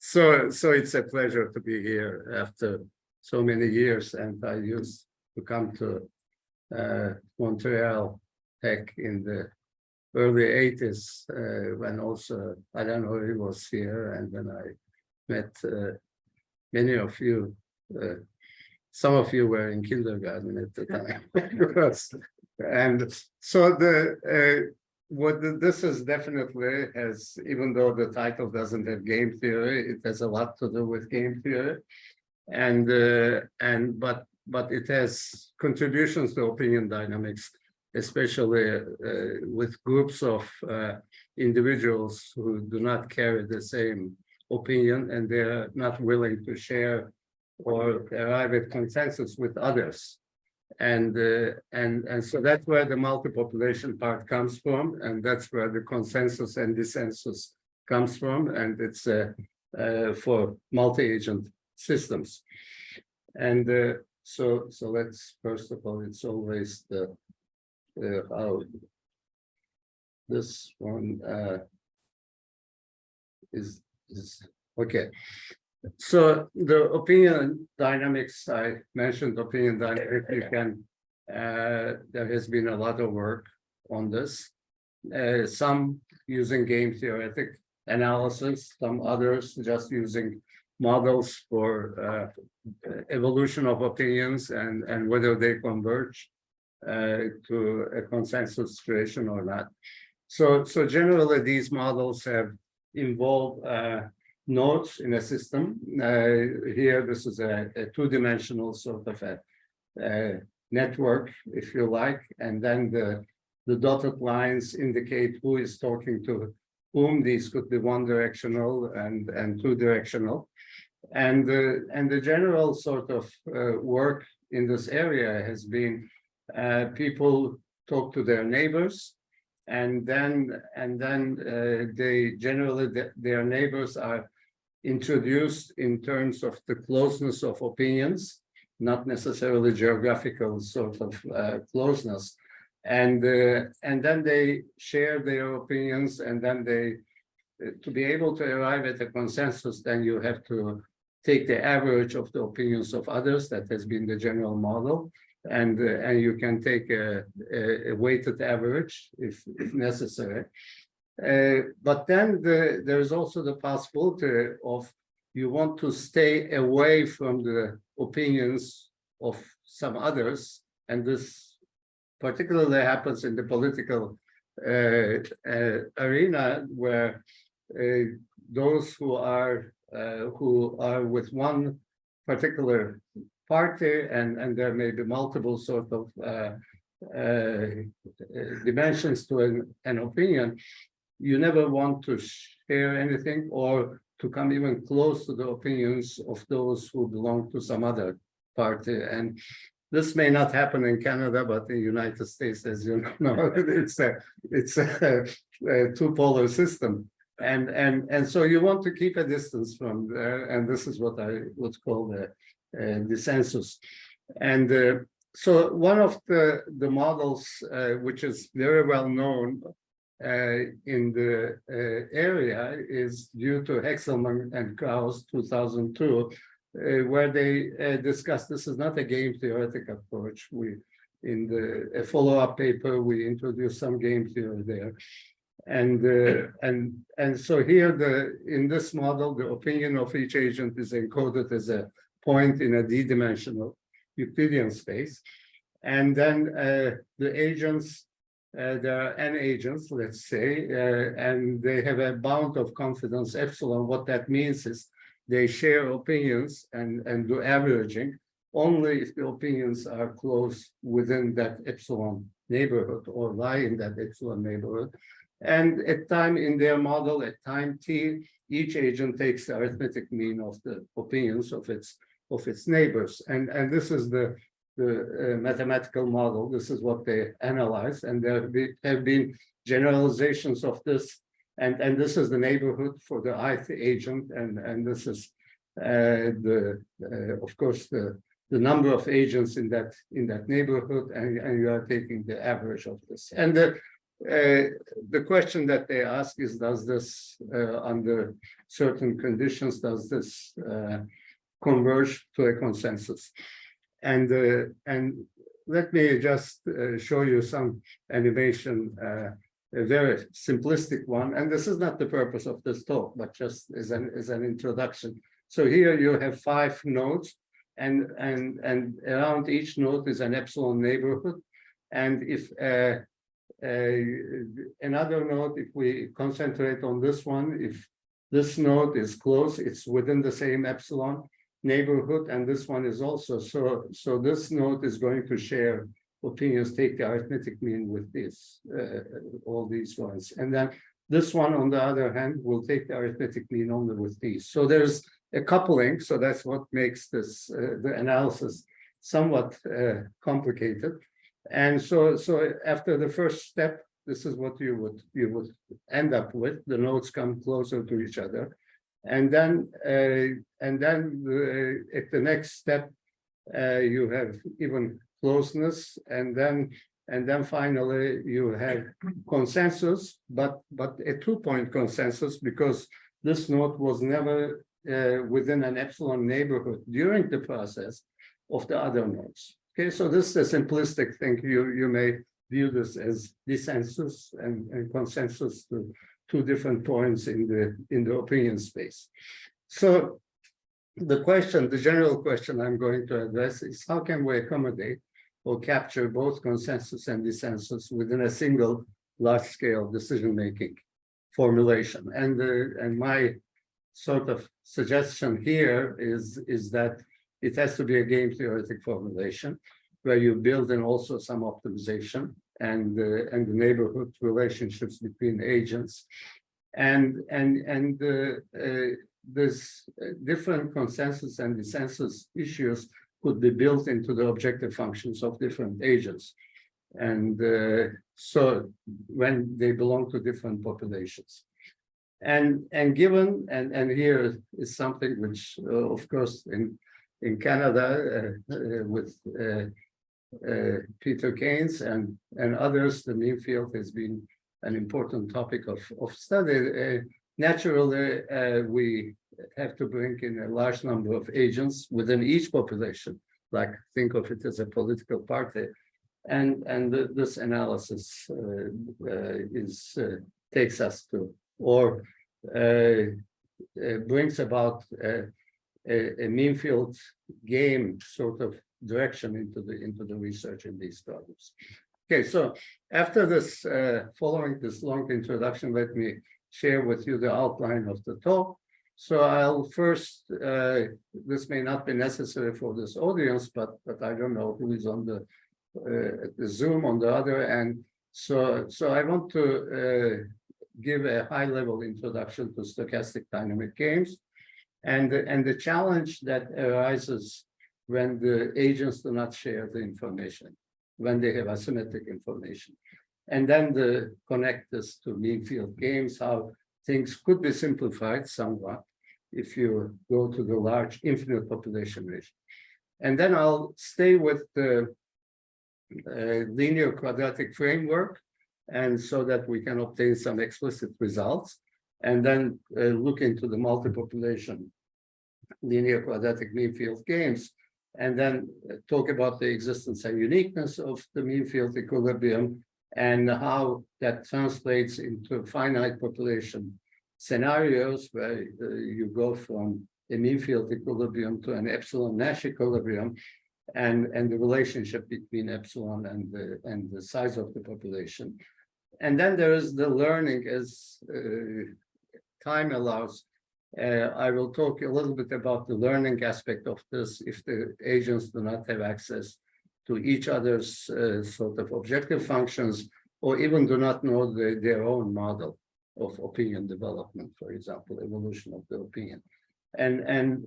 So it's a pleasure to be here after so many years, and I used to come to Montreal HEC in the early 80s when also I don't know who was here, and then I met many of you. Some of you were in kindergarten at the time. And so this is definitely has, even though the title doesn't have game theory, it has a lot to do with game theory, but it has contributions to opinion dynamics, especially with groups of individuals who do not carry the same opinion, and they're not willing to share or arrive at consensus with others. And so that's where the multi-population part comes from, and that's where the consensus and dissensus comes from, and it's for multi-agent systems. And so let's, first of all, it's always the how this one is okay. So the opinion dynamics, I mentioned opinion dynamics, you can, there has been a lot of work on this, some using game theoretic analysis, some others just using models for evolution of opinions and whether they converge to a consensus situation or not. So generally these models have involved nodes in a system. Here, this is a two-dimensional sort of a network, if you like, and then the dotted lines indicate who is talking to whom. These could be one-directional and two-directional. And the general sort of work in this area has been people talk to their neighbors, and then they generally their neighbors are introduced in terms of the closeness of opinions, not necessarily geographical sort of closeness, and then they share their opinions, and then they to be able to arrive at a consensus, then you have to take the average of the opinions of others. That has been the general model, and you can take a weighted average if necessary. But then there's also the possibility of you want to stay away from the opinions of some others, and this particularly happens in the political arena, where those who are with one particular party, and there may be multiple sort of dimensions to an opinion, you never want to share anything or to come even close to the opinions of those who belong to some other party. And this may not happen in Canada, but in the United States, as you know, it's a two-polar system. And so you want to keep a distance from there, and this is what I would call the dissensus. And so one of the models, which is very well known in the area, is due to Hexelman and Krauss, 2002, where they discussed, this is not a game theoretic approach. In the follow-up paper, we introduced some game theory there. And so here, in this model, the opinion of each agent is encoded as a point in a d-dimensional Euclidean space. And then the agents, there are n agents, let's say, and they have a bound of confidence epsilon. What that means is they share opinions and do averaging only if the opinions are close within that epsilon neighborhood or lie in that epsilon neighborhood. And at time in their model, at time t, each agent takes the arithmetic mean of the opinions of its neighbors. And this is the mathematical model. This is what they analyze, and there have been generalizations of this. And this is the neighborhood for the ith agent, and this is of course the number of agents in that neighborhood, and you are taking the average of this. And the question that they ask is, does this, under certain conditions, does this converge to a consensus? And let me just show you some animation, a very simplistic one. And this is not the purpose of this talk, but just as an introduction. So here you have 5 nodes, and around each node is an epsilon neighborhood. And if another node, if we concentrate on this one, if this node is close, it's within the same epsilon neighborhood, and this one is also. So this node is going to share opinions, take the arithmetic mean with this, all these ones. And then this one, on the other hand, will take the arithmetic mean only with these. So there's a coupling, so that's what makes this, the analysis somewhat complicated. And so after the first step, this is what you would end up with. The nodes come closer to each other. And then at the next step, you have even closeness, and then finally you have consensus, but a 2-point consensus, because this node was never within an epsilon neighborhood during the process of the other nodes. Okay, so this is a simplistic thing. You may view this as dissensus and consensus to 2 different points in the opinion space. So the general question I'm going to address is, how can we accommodate or capture both consensus and dissensus within a single large-scale decision-making formulation? And my sort of suggestion here is that it has to be a game theoretic formulation, where you build in also some optimization and the neighborhood relationships between agents, and this different consensus and dissensus issues could be built into the objective functions of different agents, and so when they belong to different populations. And given, and here is something which, of course, in Canada with Peter Keynes and others, the mean field has been an important topic of study. Naturally, we have to bring in a large number of agents within each population, like think of it as a political party, and this analysis takes us to, or brings about a mean field game sort of direction into the research in these problems. Okay, so after this, following this long introduction, let me share with you the outline of the talk. So I'll first, this may not be necessary for this audience, but I don't know who is on the Zoom on the other end. So I want to give a high-level introduction to stochastic dynamic games, and the challenge that arises when the agents do not share the information, when they have asymmetric information. And then connect this to mean field games, how things could be simplified somewhat if you go to the large infinite population region. And then I'll stay with the linear quadratic framework, and so that we can obtain some explicit results, and then look into the multi-population linear quadratic mean field games, and then talk about the existence and uniqueness of the mean field equilibrium and how that translates into finite population scenarios where you go from a mean field equilibrium to an epsilon Nash equilibrium, and the relationship between epsilon and the size of the population. And then there is the learning as time allows. I will talk a little bit about the learning aspect of this if the agents do not have access to each other's sort of objective functions, or even do not know their own model of opinion development, for example, evolution of the opinion. And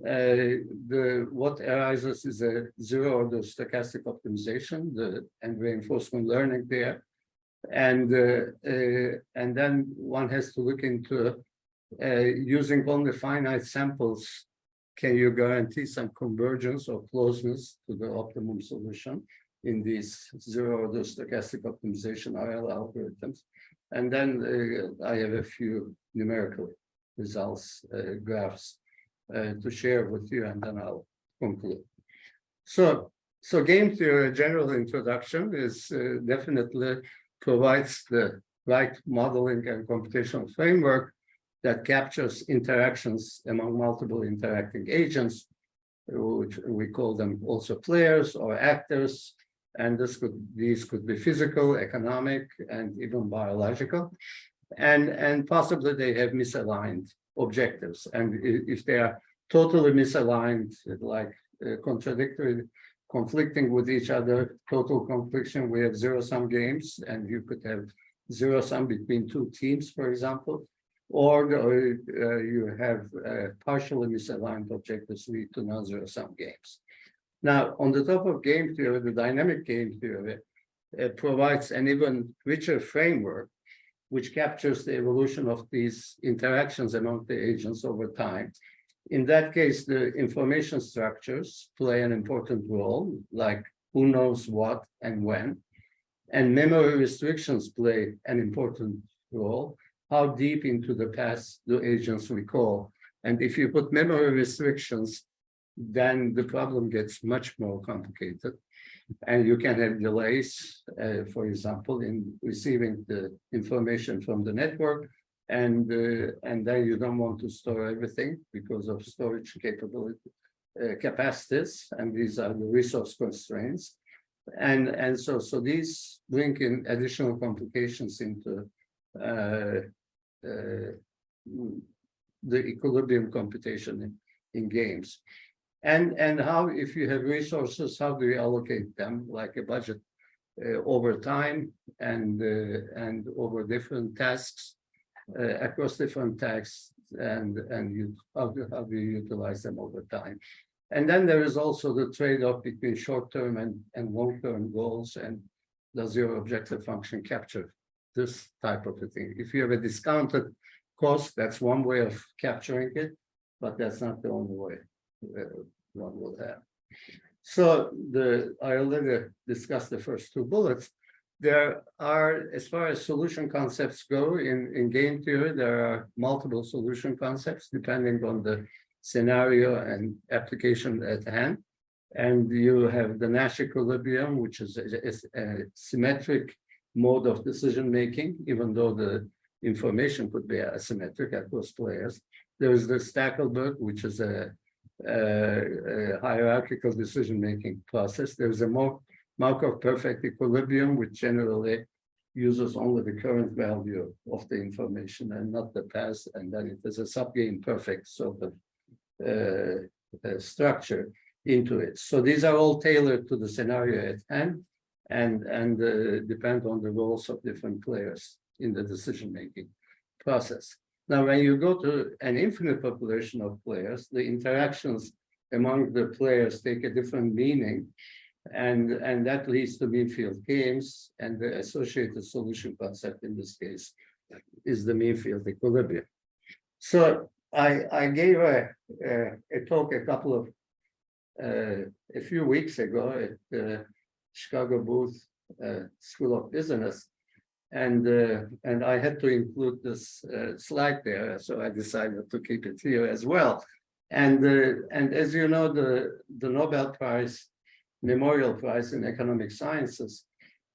what arises is a zero-order stochastic optimization, and reinforcement learning there. And then one has to look into using only finite samples, can you guarantee some convergence or closeness to the optimum solution in these zero-order stochastic optimization RL algorithms? And then I have a few numerical results, graphs to share with you, and then I'll conclude. So game theory, general introduction, is definitely provides the right modeling and computational framework that captures interactions among multiple interacting agents, which we call them also players or actors. And these could be physical, economic, and even biological. And possibly they have misaligned objectives. And if they are totally misaligned, like conflicting with each other, total confliction, we have zero-sum games, and you could have zero-sum between two teams, for example, or you have partially misaligned objectives lead to non-zero-sum games. Now, on the top of game theory, the dynamic game theory provides an even richer framework which captures the evolution of these interactions among the agents over time. In that case, the information structures play an important role, like who knows what and when, and memory restrictions play an important role. How deep into the past do agents recall? And if you put memory restrictions, then the problem gets much more complicated. And you can have delays, for example, in receiving the information from the network. And then you don't want to store everything because of storage capacities. And these are the resource constraints. And so these bring in additional complications into the equilibrium computation in games. And how, if you have resources, how do you allocate them, like a budget over time and over different tasks, across different tasks, and how do you utilize them over time? And then there is also the trade-off between short-term and long-term goals, and does your objective function capture this type of a thing? If you have a discounted cost, that's one way of capturing it, but that's not the only way one will have. So I already discussed the first two bullets. There are, as far as solution concepts go in game theory, there are multiple solution concepts depending on the scenario and application at hand. And you have the Nash equilibrium, which is a symmetric mode of decision making, even though the information could be asymmetric across players. There is the Stackelberg, which is a hierarchical decision-making process. There's a Markov perfect equilibrium, which generally uses only the current value of the information and not the past, and then it is a subgame perfect sort of structure into it. So these are all tailored to the scenario at hand and depend on the roles of different players in the decision-making process. Now, when you go to an infinite population of players, the interactions among the players take a different meaning, and that leads to mean field games, and the associated solution concept in this case is the mean field equilibrium. So I gave a talk a few weeks ago at the Chicago Booth School of Business. And I had to include this slide there, so I decided to keep it here as well. And as you know, the Nobel Prize, Memorial Prize in Economic Sciences,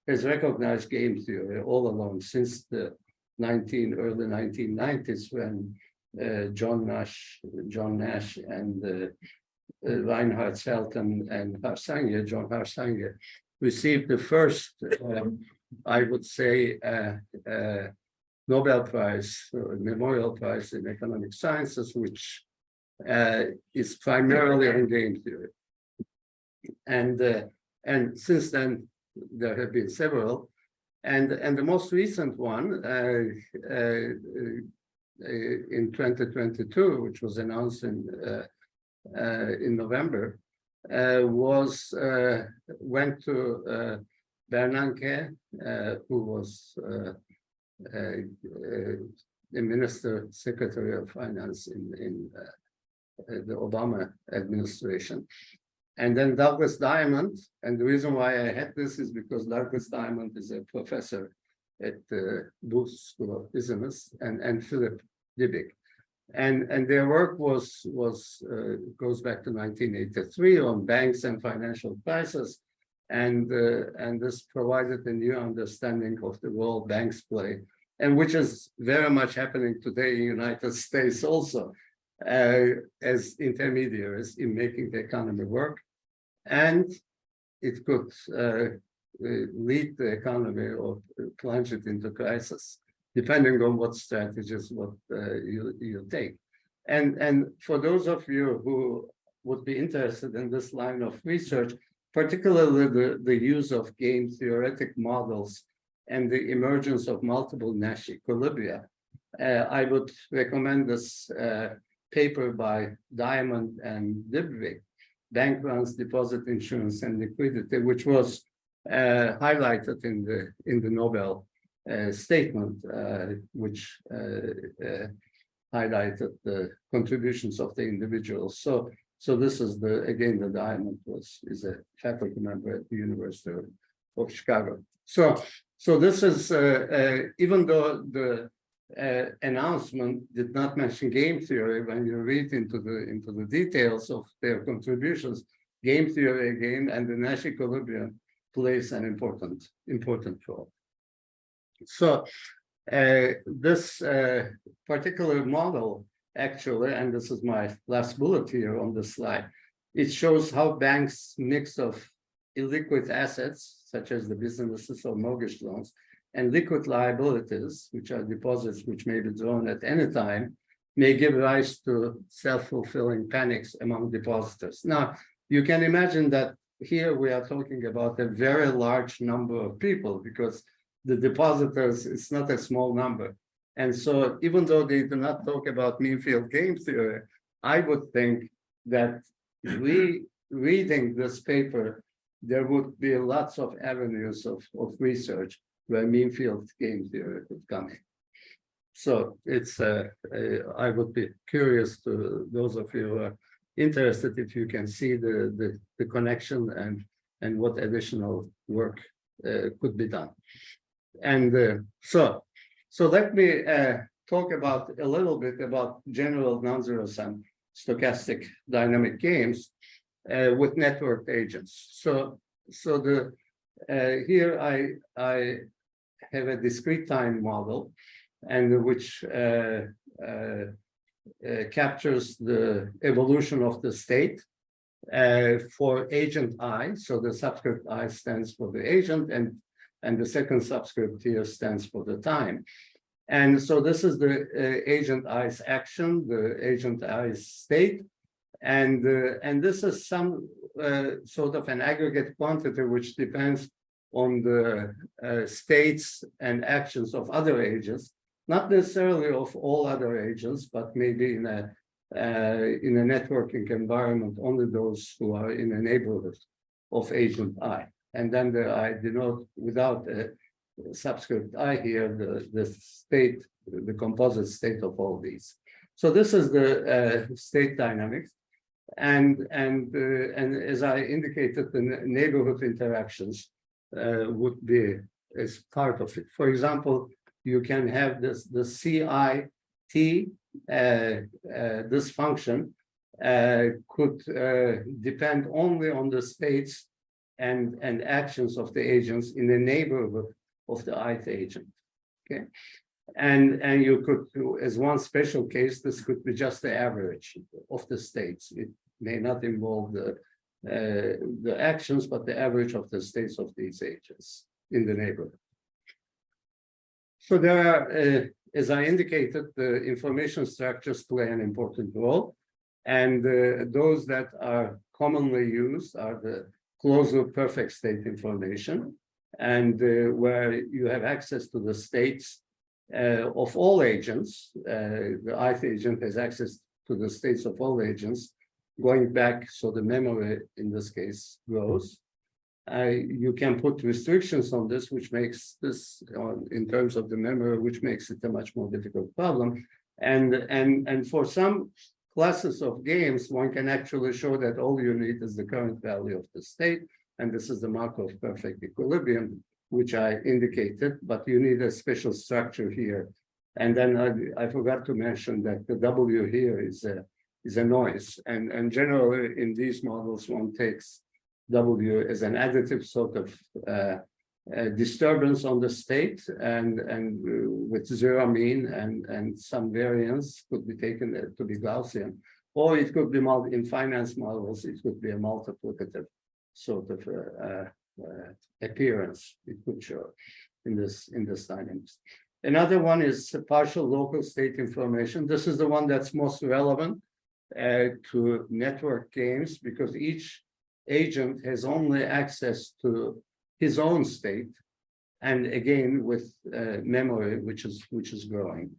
has recognized game theory all along since the early 1990s, when John Nash and Reinhard Selten and John Harsange received the first. I would say Nobel Prize, or Memorial Prize in Economic Sciences, which is primarily on game theory. And since then, there have been several. And the most recent one in 2022, which was announced in November, went to Bernanke, who was the Secretary of Finance in the Obama administration. And then Douglas Diamond, and the reason why I had this is because Douglas Diamond is a professor at the Booth School of Business, and Philip Dybvig. And their work goes back to 1983 on banks and financial crisis, and this provided a new understanding of the role banks play, and which is very much happening today in the United States also, as intermediaries in making the economy work, and it could lead the economy or plunge it into crisis, depending on what strategies you take. And for those of you who would be interested in this line of research, particularly the use of game theoretic models and the emergence of multiple Nash equilibria, I would recommend this paper by Diamond and Dybvig, Bank Runs, Deposit Insurance, and Liquidity, which was highlighted in the Nobel statement, which highlighted the contributions of the individuals. So this is again, the Diamond is a faculty member at the University of Chicago. So this is, even though the announcement did not mention game theory, when you read into the details of their contributions, game theory again and the Nash equilibrium plays an important role. So this particular model, actually, and this is my last bullet here on the slide, it shows how banks' mix of illiquid assets, such as the businesses or mortgage loans, and liquid liabilities, which are deposits which may be drawn at any time, may give rise to self-fulfilling panics among depositors. Now, you can imagine that here we are talking about a very large number of people, because the depositors, it's not a small number. And so even though they do not talk about mean field game theory, I would think that reading this paper, there would be lots of avenues of research where mean field game theory could come in. So it's I would be curious to those of you who are interested if you can see the connection and what additional work could be done. And so let me talk about a little bit about general non-zero-sum stochastic dynamic games with networked agents. So here I have a discrete time model, and which captures the evolution of the state for agent I. So the subscript I stands for the agent, and the second subscript here stands for the time. And so this is the agent I's action, the agent I's state, and this is some sort of an aggregate quantity which depends on the states and actions of other agents, not necessarily of all other agents, but maybe in a networking environment, only those who are in a neighborhood of agent I. And then I denote without a subscript I here the state, the composite state of all these. So this is the state dynamics, and as I indicated, the neighborhood interactions would be as part of it. For example, you can have the CIT, this function could depend only on the states and actions of the agents in the neighborhood of the ith agent. Okay, and you could, as one special case, this could be just the average of the states. It may not involve the actions, but the average of the states of these agents in the neighborhood. So there are, as I indicated, the information structures play an important role, and those that are commonly used are the closed-loop perfect state information, and where you have access to the states of all agents. The ith agent has access to the states of all agents going back, so the memory in this case grows. You can put restrictions on this, which makes this, in terms of the memory, which makes it a much more difficult problem. And for some classes of games, one can actually show that all you need is the current value of the state, and this is the Markov perfect equilibrium. which I indicated, but you need a special structure here. And then I forgot to mention that the W here is a noise. And generally in these models, one takes W as an additive sort of disturbance on the state, and with zero mean and some variance could be taken to be Gaussian, or it could be in finance models, it could be a multiplicative sort of appearance it could show in this dynamics. Another one is partial local state information. This is the one that's most relevant to network games, because each agent has only access to his own state, and again with memory, which is growing,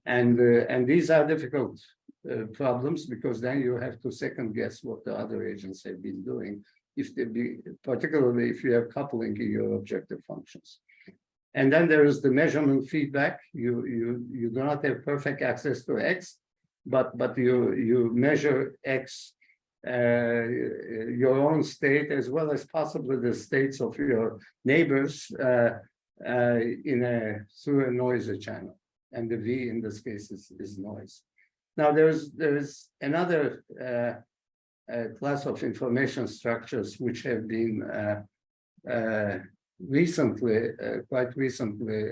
and these are difficult problems, because then you have to second guess what the other agents have been doing, particularly if you have coupling in your objective functions. And then there is the measurement feedback. You do not have perfect access to X, but you measure X, your own state, as well as possibly the states of your neighbors through a noisy channel. And the V in this case is noise. Now there's another class of information structures which have been quite recently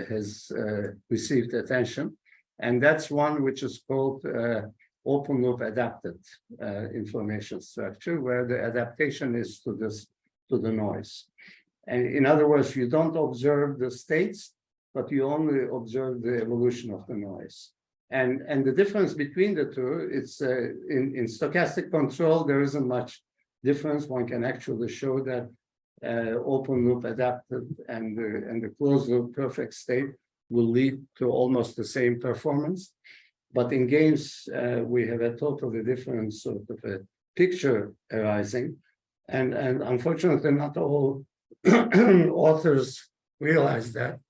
has received attention, and that's one which is called open loop adapted information structure, where the adaptation is to the noise. And in other words, you don't observe the states, but you only observe the evolution of the noise. And the difference between the two, it's in stochastic control, there isn't much difference. One can actually show that open loop adapted and the closed loop perfect state will lead to almost the same performance. But in games, we have a totally different sort of a picture arising. And unfortunately, not all authors realize that.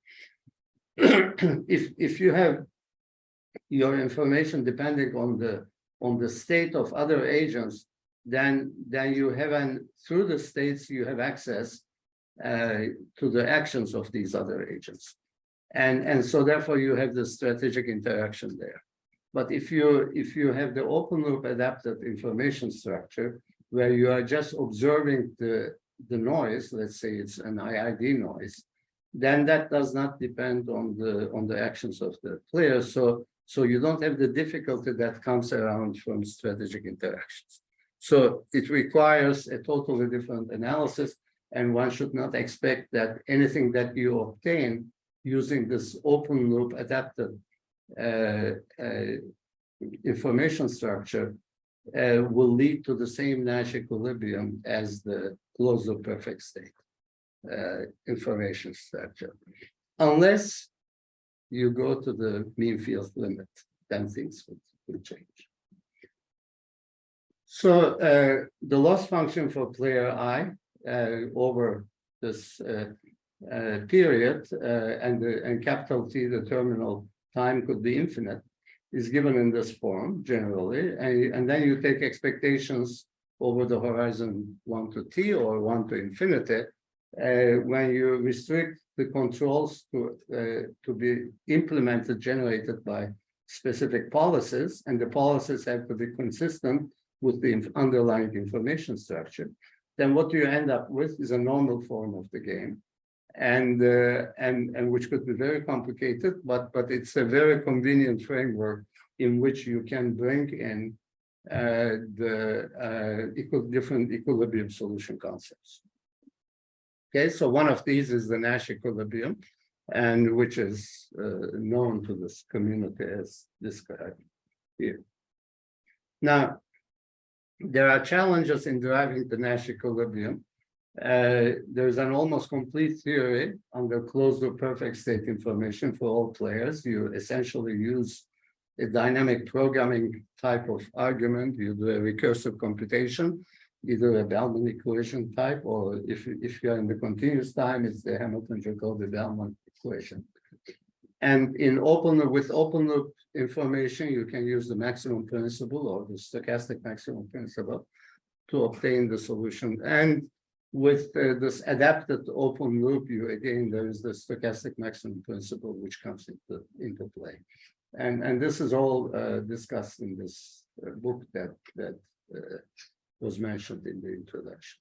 If you have your information depending on the state of other agents, then you have through the states you have access to the actions of these other agents, and so therefore you have the strategic interaction there. But if you have the open loop adapted information structure where you are just observing the noise, let's say it's an IID noise, then that does not depend on the actions of the player. So you don't have the difficulty that comes around from strategic interactions. So it requires a totally different analysis, and one should not expect that anything that you obtain using this open loop adapted information structure will lead to the same Nash equilibrium as the closed loop perfect state information structure, unless you go to the mean field limit, then things will change. So the loss function for player I over this period and capital T, the terminal time could be infinite, is given in this form generally, and then you take expectations over the horizon 1 to T or 1 to infinity. When you restrict the controls to be implemented, generated by specific policies, and the policies have to be consistent with the underlying information structure, then what you end up with is a normal form of the game, and which could be very complicated, but it's a very convenient framework in which you can bring in different equilibrium solution concepts. Okay, so one of these is the Nash equilibrium, and which is known to this community as described here. Now, there are challenges in deriving the Nash equilibrium. There's an almost complete theory under closed loop perfect state information for all players. You essentially use a dynamic programming type of argument. You do a recursive computation, either a Bellman equation type, or if you're in the continuous time, it's the Hamilton-Jacobi-Bellman equation. And with open loop information, you can use the maximum principle or the stochastic maximum principle to obtain the solution. And with this adapted open loop, again, there is the stochastic maximum principle which comes into play. And this is all discussed in this book that was mentioned in the introduction.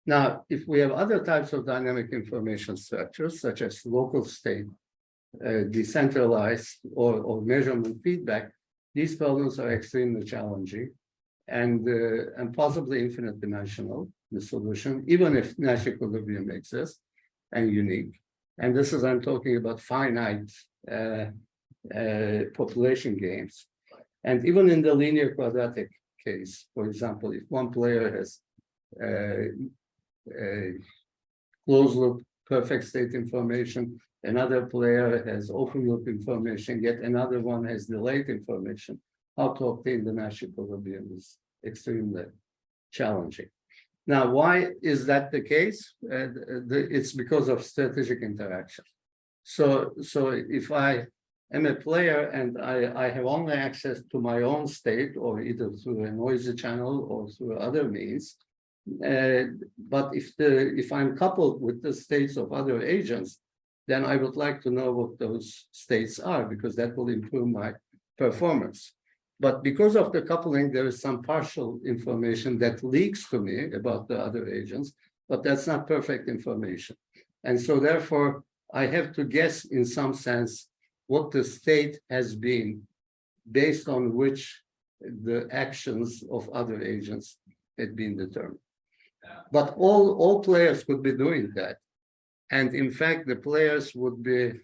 Now, if we have other types of dynamic information structures, such as local state, decentralized, or measurement feedback, these problems are extremely challenging and possibly infinite dimensional, the solution, even if Nash equilibrium exists and unique. And this is, I'm talking about finite population games. And even in the linear quadratic case, for example, if one player has closed loop perfect state information, another player has open loop information, yet another one has delayed information, how to obtain the Nash equilibrium is extremely challenging. Now, why is that the case? It's because of strategic interaction. So if I am a player and I have only access to my own state, or either through a noisy channel or through other means, but if I'm coupled with the states of other agents, then I would like to know what those states are, because that will improve my performance. But because of the coupling, there is some partial information that leaks to me about the other agents, but that's not perfect information. And so therefore, I have to guess in some sense what the state has been based on which the actions of other agents had been determined. But all players could be doing that. And in fact, the players would be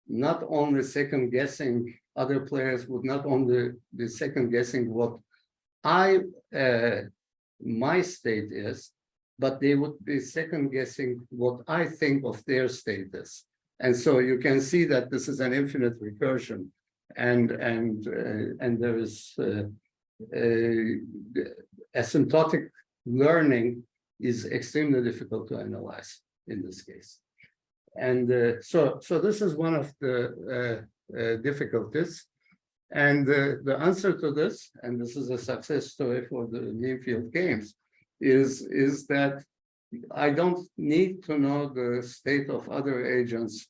not only second guessing, other players would not only be second guessing what my state is, but they would be second guessing what I think of their state is. And so you can see that this is an infinite recursion, and there is asymptotic learning is extremely difficult to analyze in this case. And so this is one of the difficulties. And the answer to this, and this is a success story for the mean field games, is that I don't need to know the state of other agents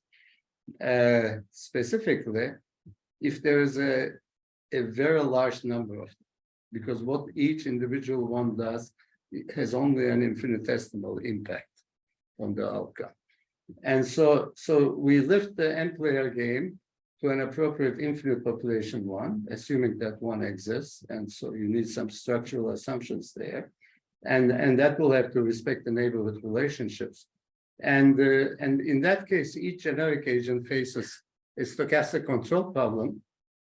specifically if there is a very large number of them, because what each individual one does has only an infinitesimal impact on the outcome. And so we lift the n-player game to an appropriate infinite population one, assuming that one exists. And so you need some structural assumptions there. And that will have to respect the neighborhood relationships. And in that case, each generic agent faces a stochastic control problem,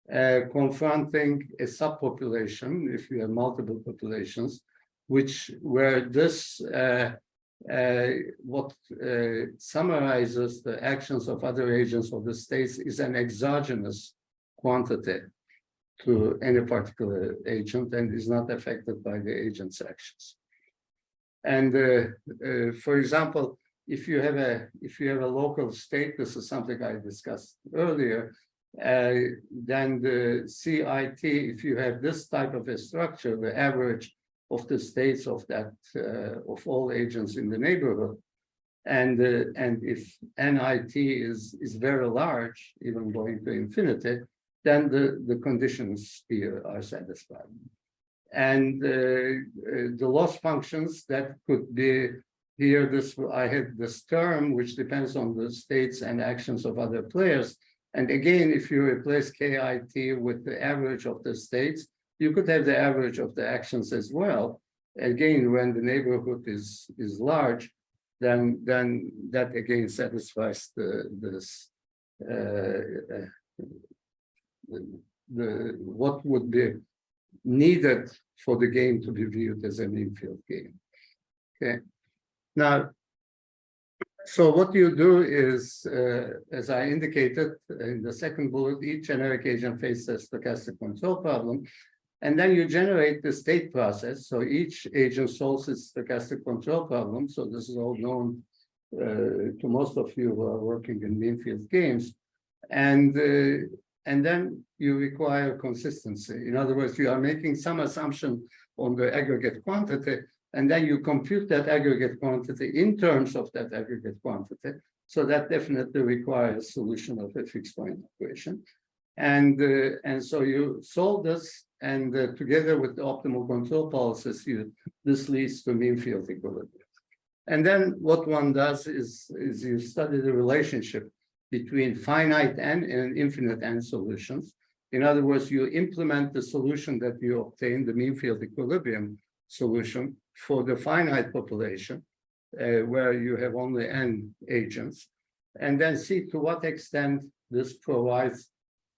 confronting a subpopulation, if you have multiple populations, where this what summarizes the actions of other agents of the states is an exogenous quantity to any particular agent and is not affected by the agent's actions. And for example, if you have a local state, this is something I discussed earlier, then the CIT, if you have this type of a structure, the average of the states of that of all agents in the neighborhood, and if NIT is very large, even going to infinity, then the conditions here are satisfied. And the loss functions that could be here, I had this term which depends on the states and actions of other players. And again, if you replace KIT with the average of the states, you could have the average of the actions as well. Again, when the neighborhood is large, then that again satisfies what would be needed for the game to be viewed as a mean field game. Okay. Now, so what you do is, as I indicated in the second bullet, each generic agent faces a stochastic control problem, and then you generate the state process. So each agent solves its stochastic control problem. So this is all known to most of you who are working in mean field games, and then you require consistency. In other words, you are making some assumption on the aggregate quantity, and then you compute that aggregate quantity in terms of that aggregate quantity. So that definitely requires solution of a fixed point equation. And so you solve this, and together with the optimal control policies, this leads to mean field equilibrium. And then what one does is you study the relationship between finite n and infinite n solutions. In other words, you implement the solution that you obtain, the mean field equilibrium solution, for the finite population, where you have only n agents, and then see to what extent this provides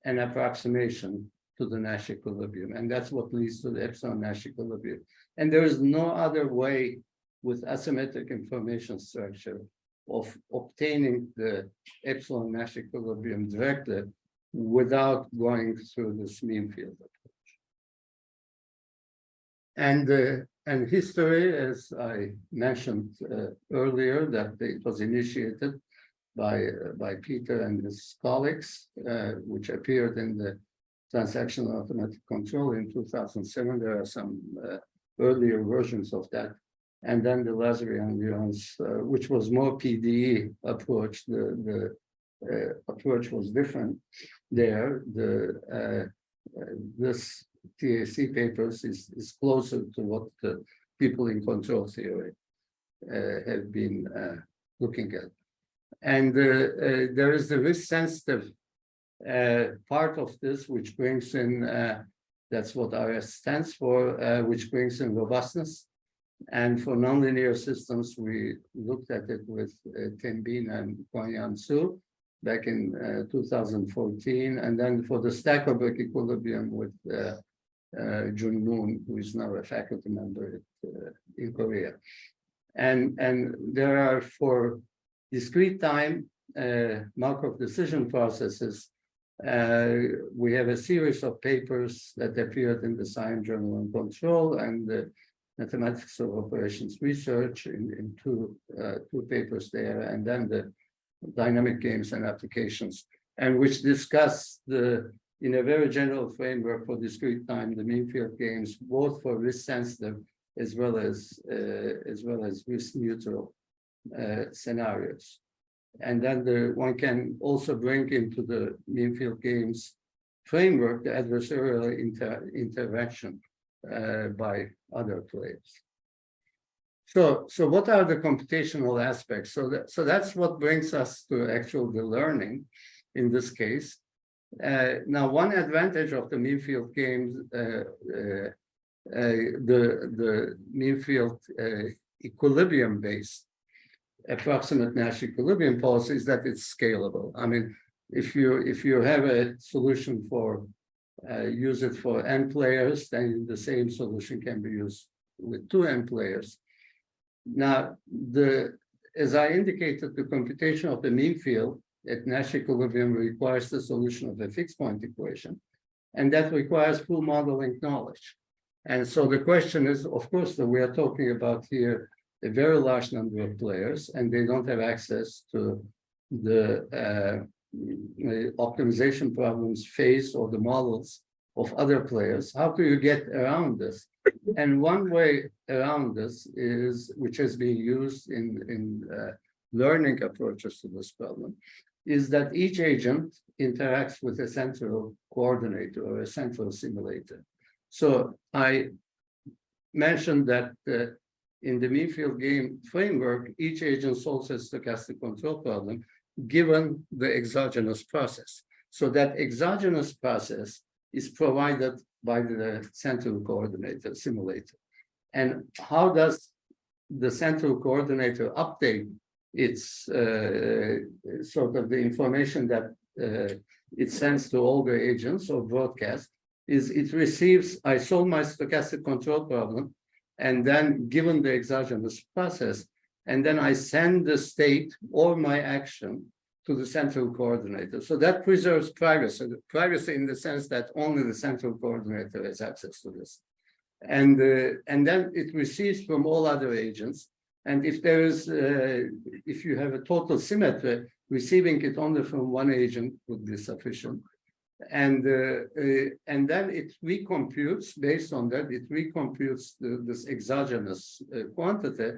an approximation to the Nash equilibrium. And that's what leads to the epsilon Nash equilibrium. And there is no other way with asymmetric information structure of obtaining the epsilon Nash equilibrium directly without going through this mean field approach. And history, as I mentioned earlier, that it was initiated by Peter and his colleagues, which appeared in the Transactional Automatic Control in 2007. There are some earlier versions of that. And then the Lazaryan-Lyons, which was more PDE approach. The approach was different there. This TAC papers is closer to what the people in control theory have been looking at. And there is the risk-sensitive part of this, which brings in, that's what RS stands for, which brings in robustness. And for nonlinear systems, we looked at it with Tim Bean and Guanyan Su back in 2014. And then for the Stackelberg equilibrium with Jun Moon, who is now a faculty member in Korea. And there are, for discrete time Markov decision processes, we have a series of papers that appeared in the Science Journal on Control and the Mathematics of Operations Research in two papers there, and then the Dynamic Games and Applications, and which discuss in a very general framework for discrete time, the mean field games, both for risk sensitive as well as risk neutral scenarios. And then one can also bring into the mean field games framework the adversarial interaction by other players. So what are the computational aspects? So that's what brings us to the learning in this case. Now, one advantage of the mean field games, the mean field equilibrium-based approximate Nash equilibrium policy is that it's scalable. I mean, if you have a solution for use it for n players, then the same solution can be used with 2n players. Now, as I indicated, the computation of the mean field at Nash equilibrium requires the solution of a fixed point equation, and that requires full modeling knowledge. And so the question is, of course, that we are talking about here a very large number of players, and they don't have access to the optimization problems faced or the models of other players. How do you get around this? And one way around this is, which has been used in learning approaches to this problem, is that each agent interacts with a central coordinator or a central simulator. So I mentioned that in the mean field game framework, each agent solves a stochastic control problem given the exogenous process. So that exogenous process is provided by the central coordinator simulator. And how does the central coordinator update its sort of the information that it sends to all the agents or broadcast is it receives, I solve my stochastic control problem, and then given the exogenous process, and then I send the state or my action to the central coordinator. So that preserves privacy in the sense that only the central coordinator has access to this. And then it receives from all other agents. And if there is, if you have a total symmetry, receiving it only from one agent would be sufficient. and then it recomputes based on that. It recomputes this exogenous quantity,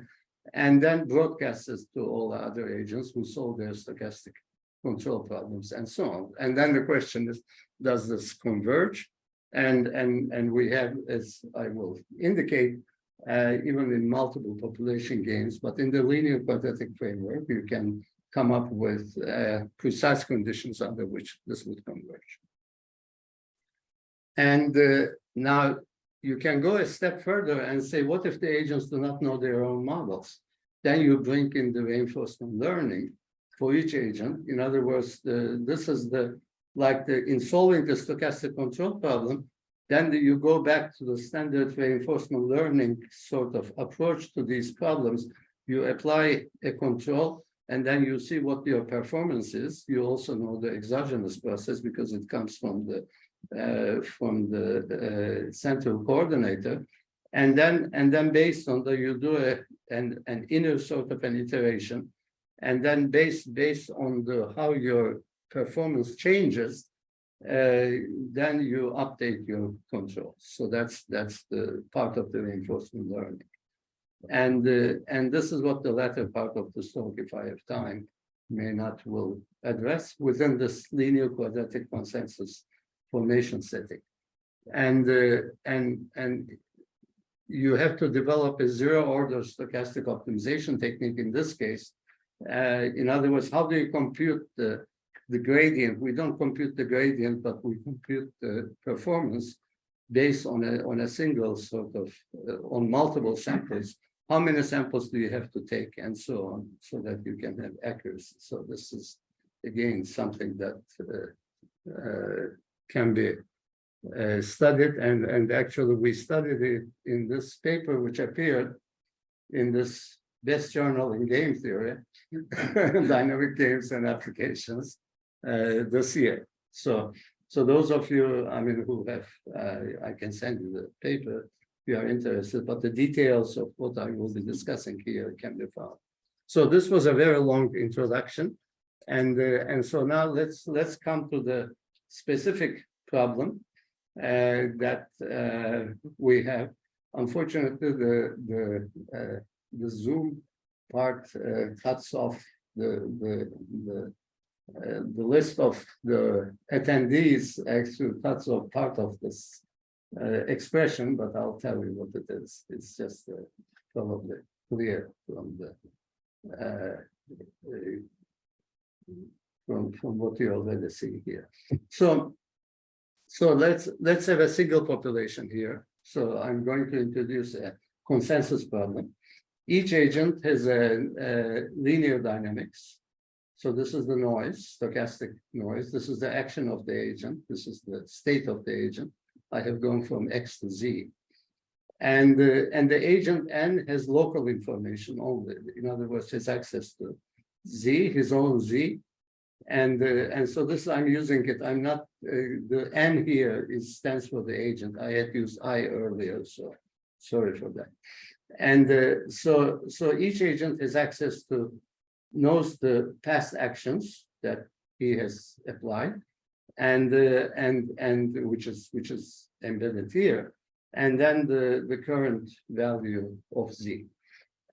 and then broadcasts it to all the other agents who solve their stochastic control problems and so on. And then the question is, does this converge? And we have, as I will indicate, even in multiple population games, but in the linear quadratic framework, you can come up with precise conditions under which this would converge. And now you can go a step further and say, what if the agents do not know their own models? Then you bring in the reinforcement learning for each agent. In other words, this is in solving the stochastic control problem, then you go back to the standard reinforcement learning sort of approach to these problems. You apply a control, and then you see what your performance is. You also know the exogenous process because it comes from the central coordinator, and then based on that you do an inner sort of an iteration, and then based on how your performance changes, then you update your control. So that's the part of the reinforcement learning, and this is what the latter part of the talk, if I have time, will address within this linear quadratic consensus formation setting, and you have to develop a zero-order stochastic optimization technique in this case. In other words, how do you compute the gradient? We don't compute the gradient, but we compute the performance based on a single sort of on multiple samples. How many samples do you have to take, and so on, so that you can have accuracy? So this is again something that can be studied, and actually we studied it in this paper, which appeared in this best journal in game theory, dynamic games and applications, this year. So those of you, I mean, who have, I can send you the paper if you are interested, but the details of what I will be discussing here can be found. So this was a very long introduction, and so now let's come to the specific problem that we have. Unfortunately, the Zoom part cuts off the list of the attendees, actually cuts off part of this expression, but I'll tell you what it is. It's just probably clear from the from what you already see here. So let's have a single population here. So I'm going to introduce a consensus problem. Each agent has a linear dynamics. So this is the noise, stochastic noise. This is the action of the agent. This is the state of the agent. I have gone from X to Z. And the agent N has local information only. In other words, has access to Z, his own Z. And so this, I'm using it. I'm not, the N here stands for the agent. I had used I earlier, so sorry for that. And so each agent has access to, knows the past actions that he has applied, and which is embedded here, and then the current value of Z.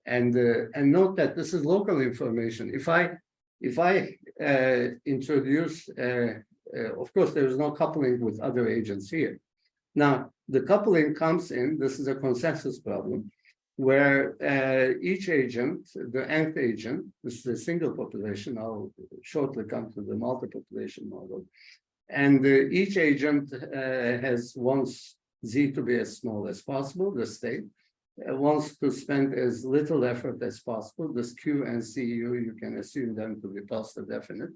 And note that this is local information. If I introduce, of course, there is no coupling with other agents here. Now, the coupling comes in, this is a consensus problem, where each agent, the nth agent, this is a single population, I'll shortly come to the multi-population model, and each agent wants Z to be as small as possible, the state, wants to spend as little effort as possible. This Q and CU, you can assume them to be positive definite,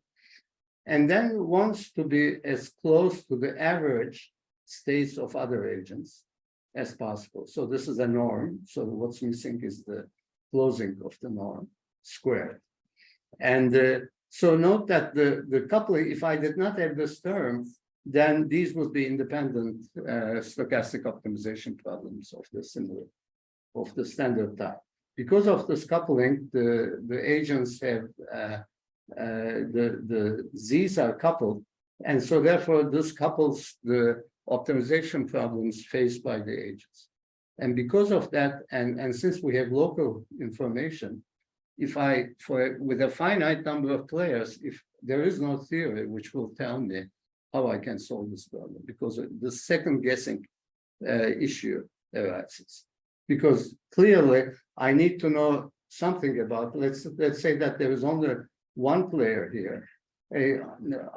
and then wants to be as close to the average states of other agents as possible. So this is a norm. So what's missing is the closing of the norm squared. And so note that the coupling, if I did not have this term, then these would be independent stochastic optimization problems of the similar, of the standard type. Because of this coupling, the agents have, the Z's are coupled, And so therefore, this couples the optimization problems faced by the agents. And because of that, and since we have local information, if with a finite number of players, if there is no theory which will tell me how I can solve this problem, because the second guessing issue arises. Because clearly I need to know something about, let's say that there is only one player here,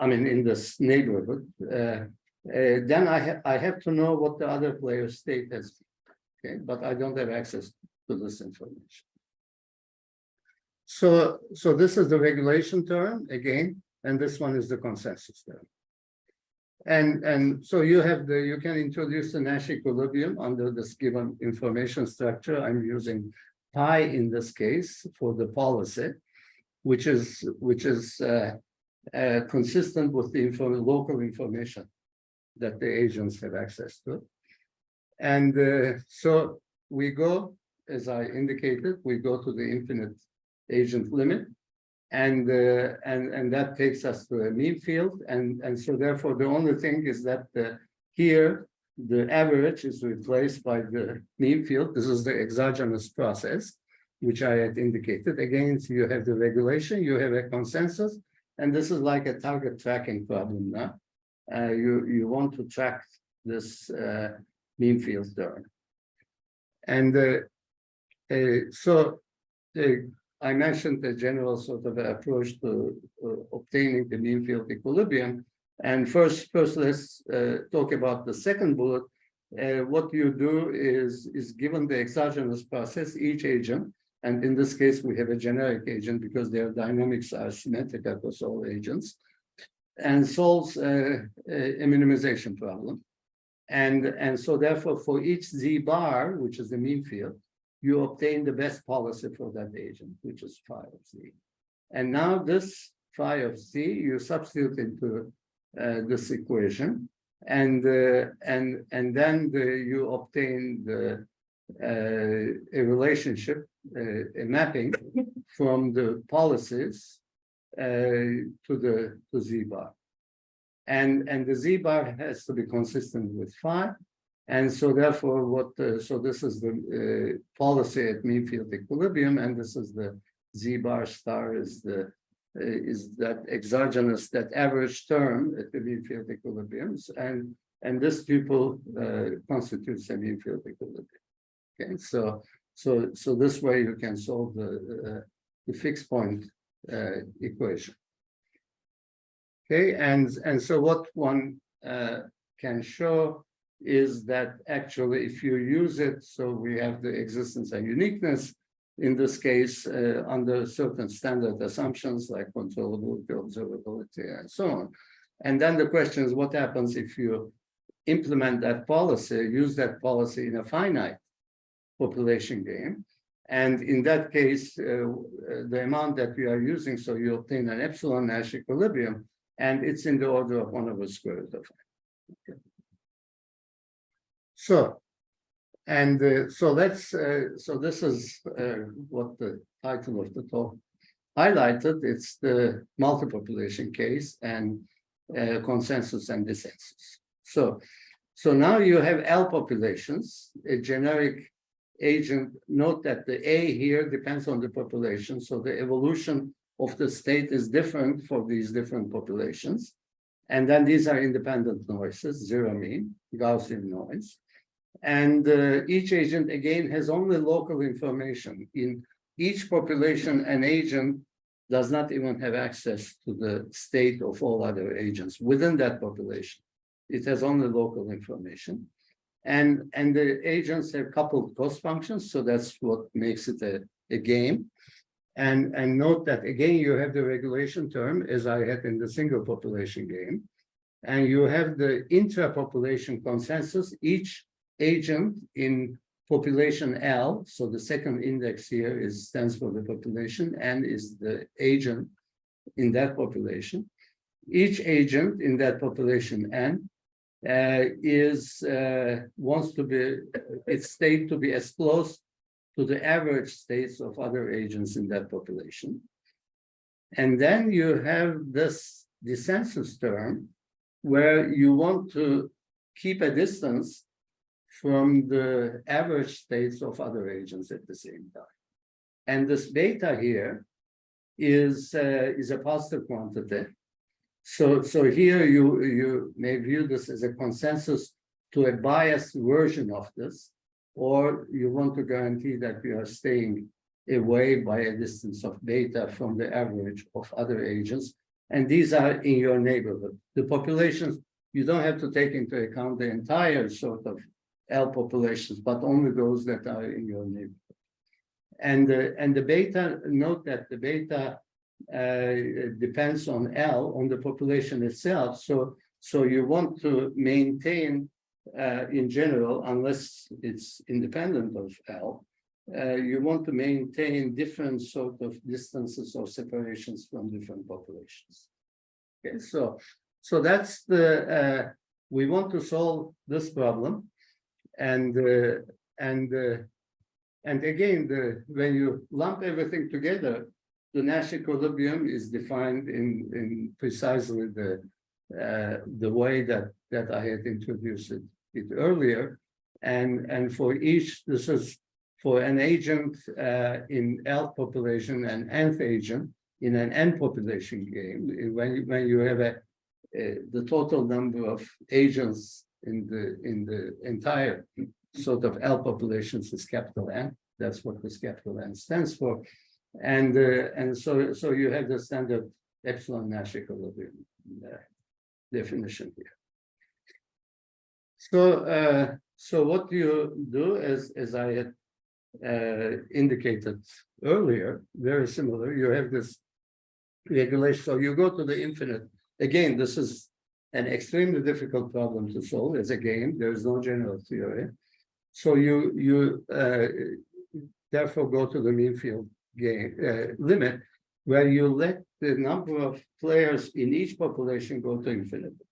I mean, in this neighborhood, then I have to know what the other player's state has been, okay? But I don't have access to this information. So this is the regulation term again, and this one is the consensus term. And so you can introduce the Nash equilibrium under this given information structure. I'm using pi in this case for the policy, which is consistent with the local information that the agents have access to. And so we go, as I indicated, we go to the infinite agent limit, and that takes us to a mean field, and so therefore the only thing is that here the average is replaced by the mean field. This is the exogenous process, which I had indicated. Again, so you have the regulation, you have a consensus, and this is like a target tracking problem now. You want to track this mean field term. And I mentioned the general sort of approach to obtaining the mean field equilibrium. And first let's talk about the second bullet. What you do is given the exogenous process, each agent, and in this case, we have a generic agent because their dynamics are symmetric across all agents, and solves a minimization problem. And so therefore, for each Z bar, which is the mean field, you obtain the best policy for that agent, which is phi of Z. And now this phi of Z, you substitute into this equation, and then you obtain a relationship, a mapping from the policies to Z bar. And the Z bar has to be consistent with phi. And so therefore, so this is the policy at mean field equilibrium, and this is the Z bar star is that exogenous, that average term at the mean field equilibriums, and this tuple constitutes a mean field equilibrium. Okay, so this way you can solve the fixed point equation. Okay, and so what one can show is that actually if you use it, so we have the existence and uniqueness in this case under certain standard assumptions like controllability, observability, and so on. And then the question is, what happens if you implement that policy, use that policy in a finite population game? And in that case, the amount that we are using, so you obtain an epsilon Nash equilibrium, and it's in the order of 1 over square root of I. Okay. So this is what the title of the talk highlighted. It's the multi-population case and consensus and dissensus. So now you have L populations, a generic agent. Note that the A here depends on the population, so the evolution of the state is different for these different populations. And then these are independent noises, zero mean, Gaussian noise. And each agent, again, has only local information. In each population, an agent does not even have access to the state of all other agents within that population. It has only local information. And the agents have coupled cost functions, so that's what makes it a game. And note that, again, you have the regulation term, as I had in the single population game. And you have the intra-population consensus. Each agent in population L, so the second index here stands for the population, and is the agent in that population. Each agent in that population N wants to be its state to be as close to the average states of other agents in that population. And then you have this dissensus term, where you want to keep a distance from the average states of other agents at the same time. And this beta here is a positive quantity. So here you may view this as a consensus to a biased version of this, or you want to guarantee that you are staying away by a distance of beta from the average of other agents. And these are in your neighborhood. The populations, you don't have to take into account the entire sort of L populations, but only those that are in your neighborhood. And the beta, note that the beta depends on L, on the population itself. So you want to maintain, in general, unless it's independent of L, you want to maintain different sort of distances or separations from different populations. Okay, so that's the we want to solve this problem, and again, when you lump everything together, the Nash equilibrium is defined in precisely the way that I had introduced it earlier, and for each, this is for an agent in L population and nth agent in an N population game. When you have the total number of agents in the entire sort of L populations is capital N. That's what this capital N stands for, and so you have the standard epsilon Nash equilibrium definition here. So what you do, as I had indicated earlier, very similar. You have this regulation. So you go to the infinite. Again, this is an extremely difficult problem to solve as a game. There is no general theory. So you therefore go to the mean field game limit, where you let the number of players in each population go to infinity.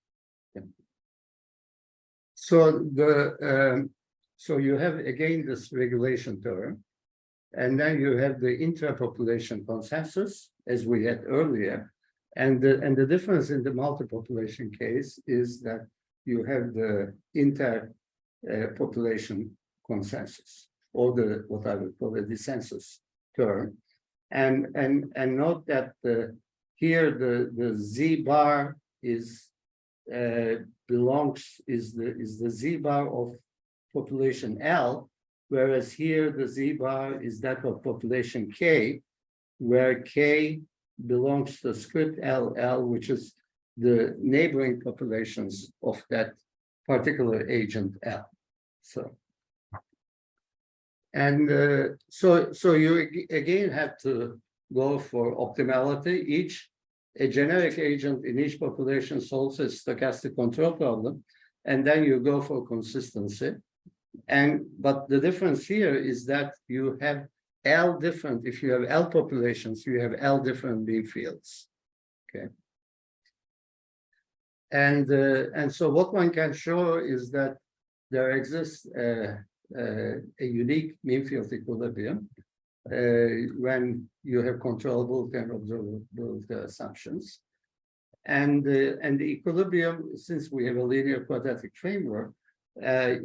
So you have again this regulation term, and then you have the intra-population consensus, as we had earlier, and the difference in the multi-population case is that you have the inter-population consensus, or what I would call the dissensus term, and note that here the Z bar is the Z bar of population L, whereas here the Z bar is that of population K, where K belongs to script LL, which is the neighboring populations of that particular agent L. So you again have to go for optimality. A generic agent in each population solves a stochastic control problem, and then you go for consistency. But the difference here is that you have L different. If you have L populations, you have L different mean fields. Okay. And so what one can show is that there exists a unique mean field equilibrium when you have controllability and observability assumptions. And the equilibrium, since we have a linear quadratic framework,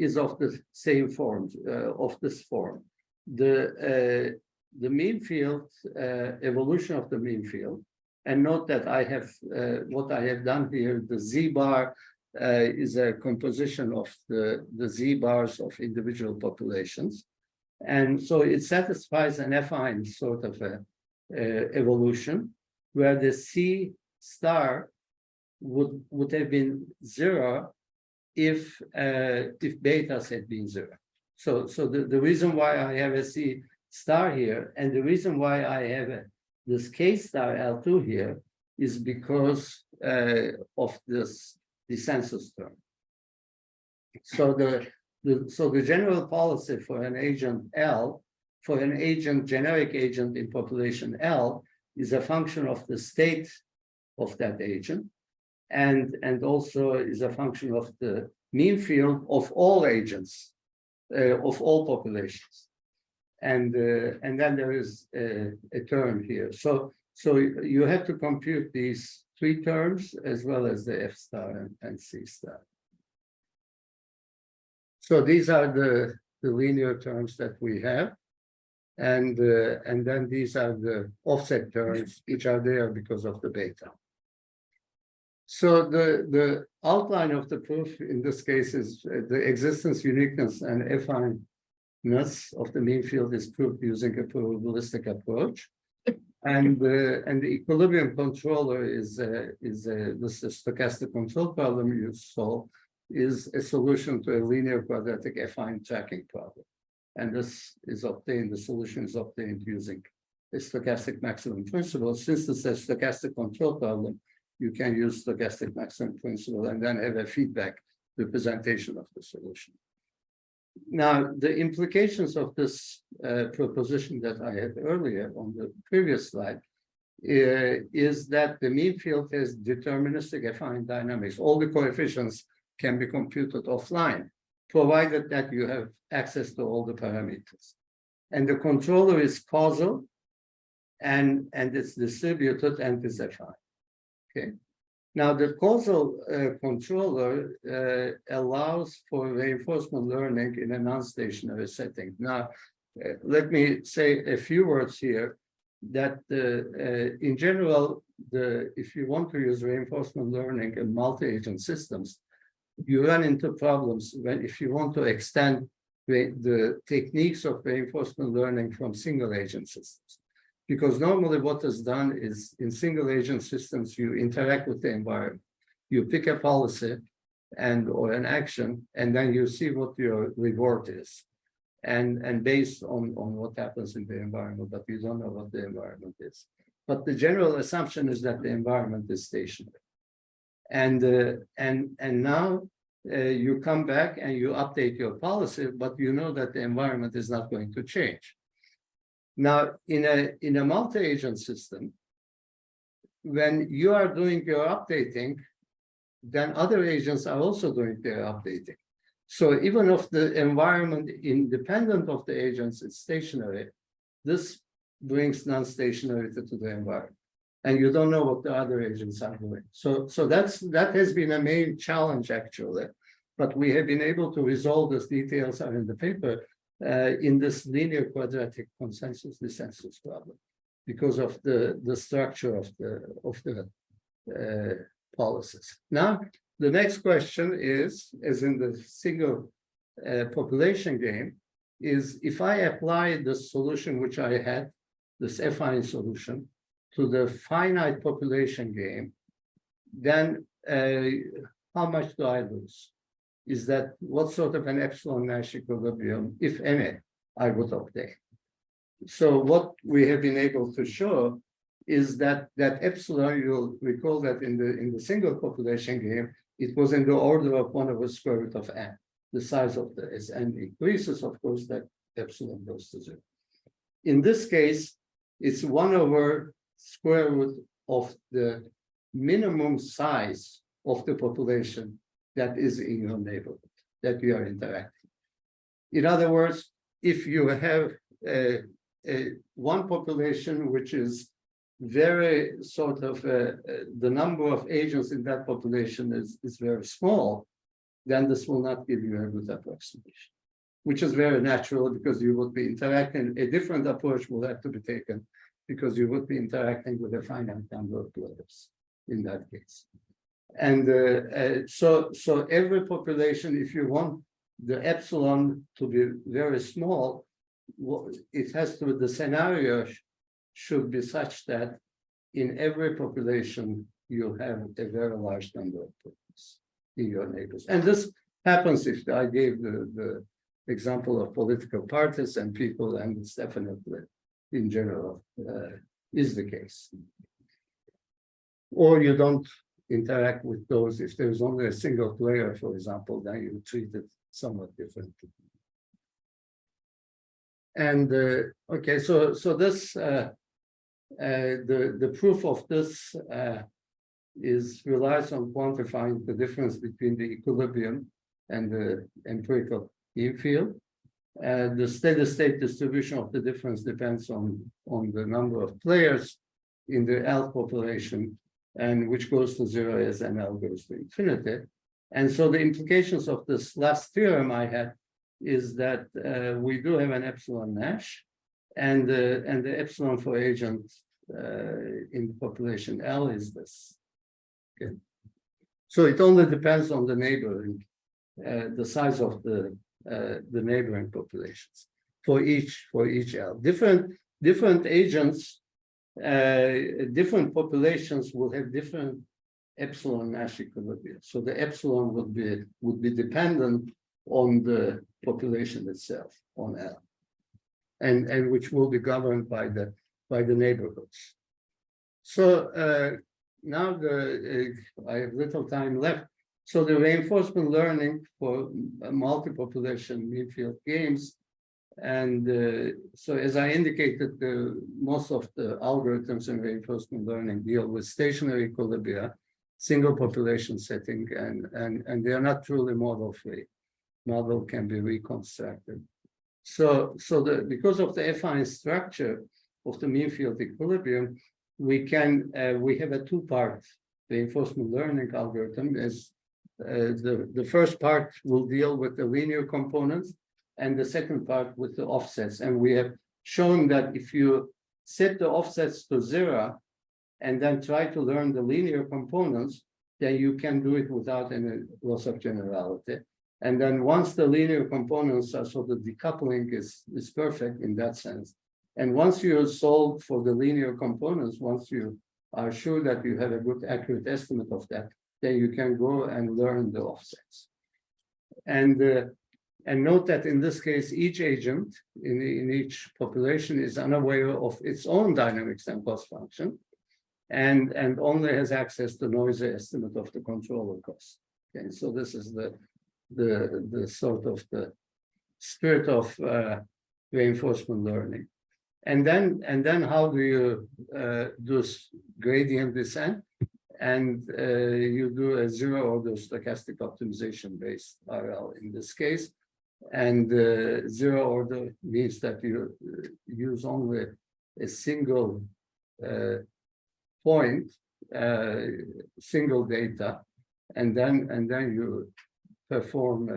is of the same form, of this form. The mean field, evolution of the mean field, and note that I have what I have done here, the Z bar is a composition of the Z bars of individual populations. And so it satisfies an affine sort of evolution, where the C star would have been 0 if betas had been 0. So the reason why I have a C star here, and the reason why I have this K star L2 here, is because of this dissensus term. So the general policy for an agent L, for an generic agent in population L, is a function of the state of that agent, and also is a function of the mean field of all agents, of all populations. And then there is a term here. So you have to compute these three terms as well as the F star and C star. So these are the linear terms that we have. And then these are the offset terms, which are there because of the beta. So the outline of the proof in this case is the existence, uniqueness, and affineness of the mean field is proved using a probabilistic approach. And the equilibrium controller is this stochastic control problem you solve is a solution to a linear quadratic affine tracking problem. And this is obtained, the solution is obtained using a stochastic maximum principle. Since this is a stochastic control problem, you can use stochastic maximum principle and then have a feedback representation of the solution. Now, the implications of this proposition that I had earlier on the previous slide is that the mean field has deterministic affine dynamics. All the coefficients can be computed offline, provided that you have access to all the parameters. And the controller is causal, and it's distributed and is affine. Okay. Now, the causal controller allows for reinforcement learning in a non-stationary setting. Now, let me say a few words here that in general, if you want to use reinforcement learning in multi-agent systems, you run into problems if you want to extend the techniques of reinforcement learning from single-agent systems. Because normally what is done is in single-agent systems, you interact with the environment. You pick a policy or an action, and then you see what your reward is. And based on what happens in the environment, but you don't know what the environment is. But the general assumption is that the environment is stationary. And now you come back and you update your policy, but you know that the environment is not going to change. Now, in a multi-agent system, when you are doing your updating, then other agents are also doing their updating. So even if the environment independent of the agents is stationary, this brings non-stationarity to the environment. And you don't know what the other agents are doing. So that has been a main challenge, actually. But we have been able to resolve those details are in the paper in this linear quadratic consensus dissensus problem because of the structure of the policies. Now, the next question is, as in the single population game, is if I apply the solution which I had, this affine solution, to the finite population game, then how much do I lose? Is that what sort of an epsilon Nash equilibrium, if any, I would obtain? So what we have been able to show is that epsilon, you'll recall that in the single population game, it was in the order of 1 over square root of n. The size of as n increases, of course, that epsilon goes to 0. In this case, it's 1 over square root of the minimum size of the population that is in your neighborhood, that you are interacting. In other words, if you have one population which is very sort of, the number of agents in that population is very small, then this will not give you a good approximation, which is very natural because you would be interacting, a different approach will have to be taken because you would be interacting with a finite number of players in that case. And so every population, if you want the epsilon to be very small, it has to be, the scenario should be such that in every population, you have a very large number of players in your neighbors. And this happens if I gave the example of political parties and people, and it's definitely in general is the case. Or you don't interact with those. If there's only a single player, for example, then you treat it somewhat differently. And okay, so this the proof of this relies on quantifying the difference between the equilibrium and the empirical mean field. The steady state distribution of the difference depends on the number of players in the L population and which goes to 0 as ML goes to infinity. And so the implications of this last theorem I had is that we do have an epsilon Nash, and the epsilon for agent in the population L is this. Okay. So it only depends on the neighboring, the size of the neighboring populations for each L. Different agents, different populations will have different epsilon Nash equilibria. So the epsilon would be dependent on the population itself, on L, and which will be governed by the neighborhoods. So now I have little time left. So the reinforcement learning for multi-population mean field games, and so as I indicated, most of the algorithms in reinforcement learning deal with stationary equilibria, single population setting, and they are not truly model free. Model can be reconstructed. So because of the affine structure of the mean field equilibrium, we have a two-part reinforcement learning algorithm. As the first part will deal with the linear components, and the second part with the offsets. And we have shown that if you set the offsets to 0 and then try to learn the linear components, then you can do it without any loss of generality. And then once the linear components are, so the decoupling is perfect in that sense. And once you solve for the linear components, once you are sure that you have a good accurate estimate of that, then you can go and learn the offsets. And note that in this case, each agent in each population is unaware of its own dynamics and cost function, and only has access to noisy estimate of the controller cost. Okay, so this is the sort of the spirit of reinforcement learning. And then how do you do gradient descent? And you do a zero order stochastic optimization based RL in this case. And zero order means that you use only a single point, single data, and then you perform,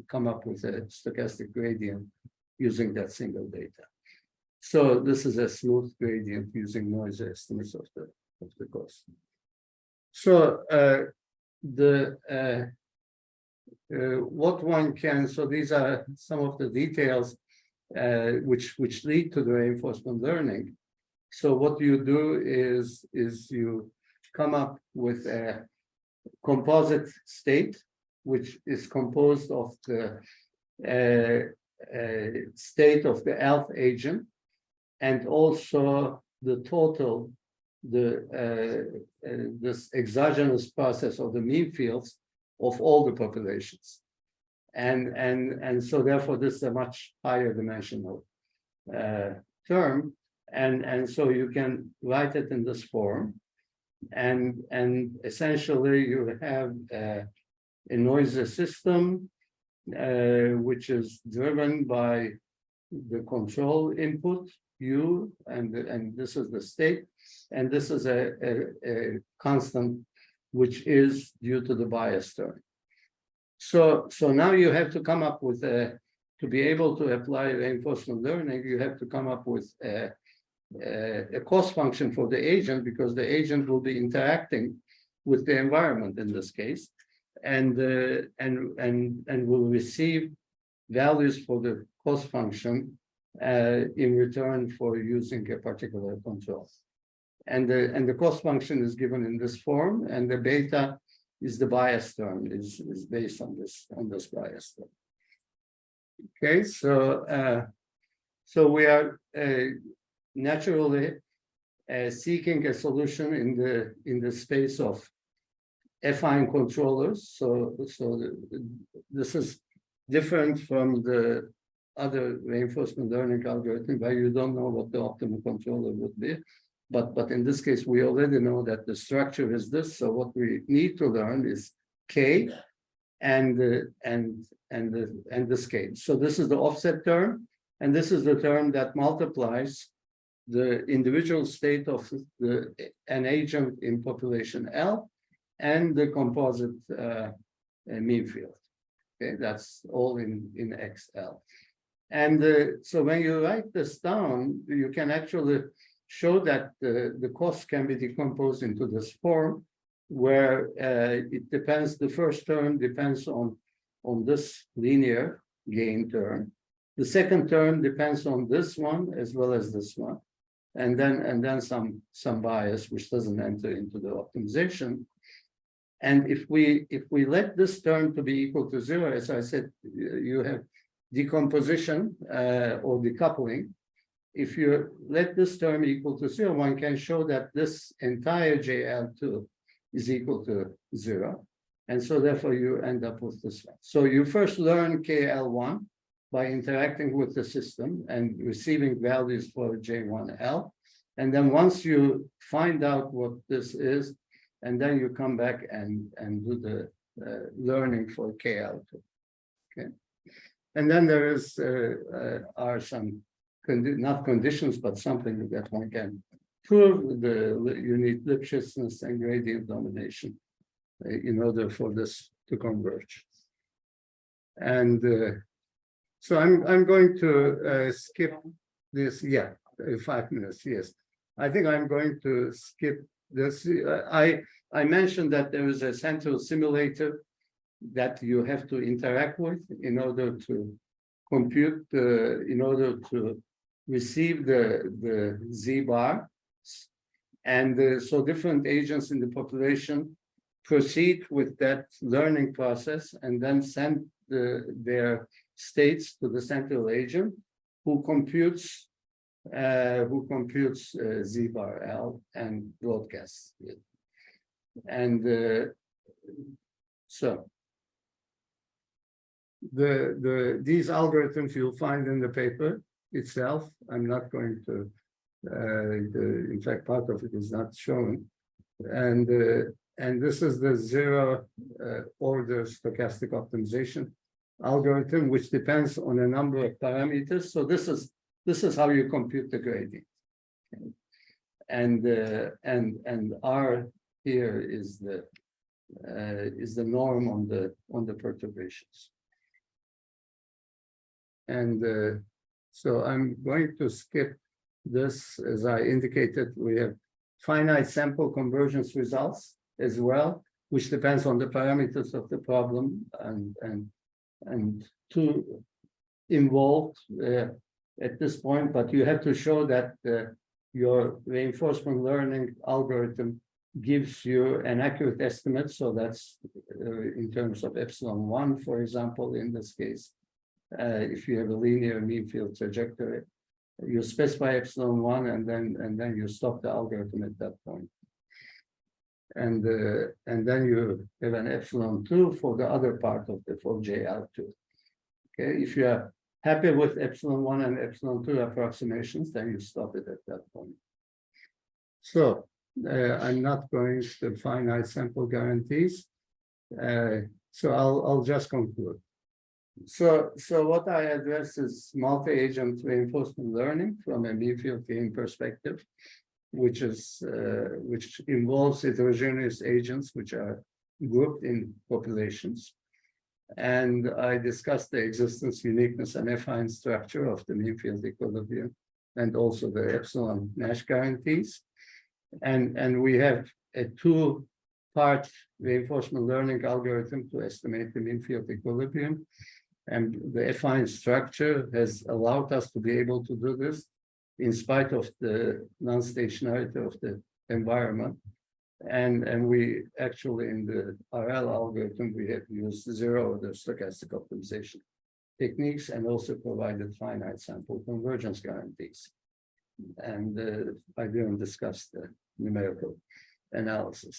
come up with a stochastic gradient using that single data. So this is a smooth gradient using noise estimates of the cost. So what one can, so these are some of the details which lead to the reinforcement learning. So what you do is you come up with a composite state, which is composed of the state of the alpha agent, and also the total, this exogenous process of the mean fields of all the populations. And so therefore this is a much higher dimensional term. And so you can write it in this form. And essentially you have a noisy system which is driven by the control input U, and this is the state, and this is a constant which is due to the bias term. So now you have to come up with to be able to apply reinforcement learning, you have to come up with a cost function for the agent, because the agent will be interacting with the environment in this case, and will receive values for the cost function in return for using a particular control. And the cost function is given in this form, and the beta is the bias term, is based on this bias term. Okay, so we are naturally seeking a solution in the space of affine controllers. So this is different from the other reinforcement learning algorithm where you don't know what the optimal controller would be. But in this case, we already know that the structure is this. So what we need to learn is K and the scale. So this is the offset term, and this is the term that multiplies the individual state of an agent in population L and the composite mean field. Okay, that's all in XL. And so when you write this down, you can actually show that the cost can be decomposed into this form where it depends, the first term depends on this linear gain term. The second term depends on this one as well as this one. And then some bias which doesn't enter into the optimization. And if we let this term to be equal to 0, as I said, you have decomposition or decoupling. If you let this term equal to 0, one can show that this entire JL2 is equal to 0. And so therefore you end up with this one. So you first learn KL1 by interacting with the system and receiving values for J1L. And then once you find out what this is, and then you come back and do the learning for KL2. Okay. And then there is are some not conditions, but something that one can prove. You need Lipschitzness and gradient domination in order for this to converge. And so I'm going to skip this. Yeah, 5 minutes. Yes, I think I'm going to skip this. I mentioned that there is a central simulator that you have to interact with in order to compute in order to receive the Z bar. And so different agents in the population proceed with that learning process and then send their states to the central agent who computes Z bar L and broadcasts it. And so these algorithms you'll find in the paper itself. I'm not going to, in fact, part of it is not shown. And this is the zero order stochastic optimization algorithm, which depends on a number of parameters. So this is how you compute the gradient. Okay. And R here is the norm on the perturbations. And so I'm going to skip this. As I indicated, we have finite sample convergence results as well, which depends on the parameters of the problem and two involved at this point, but you have to show that your reinforcement learning algorithm gives you an accurate estimate. So that's in terms of epsilon1, for example, in this case. If you have a linear mean field trajectory, you specify epsilon1 and then you stop the algorithm at that point. And then you have an epsilon2 for the other part of for JL2. Okay, if you are happy with epsilon1 and epsilon2 approximations, then you stop it at that point. So I'm not going to finite sample guarantees. So I'll just conclude. So what I address is multi-agent reinforcement learning from a mean field gain perspective, which involves heterogeneous agents which are grouped in populations. And I discussed the existence, uniqueness, and affine structure of the mean field equilibrium, and also the epsilon Nash guarantees. And we have a two-part reinforcement learning algorithm to estimate the mean field equilibrium. And the affine structure has allowed us to be able to do this in spite of the non-stationarity of the environment. And we actually, in the RL algorithm, we have used zero-order stochastic optimization techniques and also provided finite sample convergence guarantees. And I didn't discuss the numerical analysis.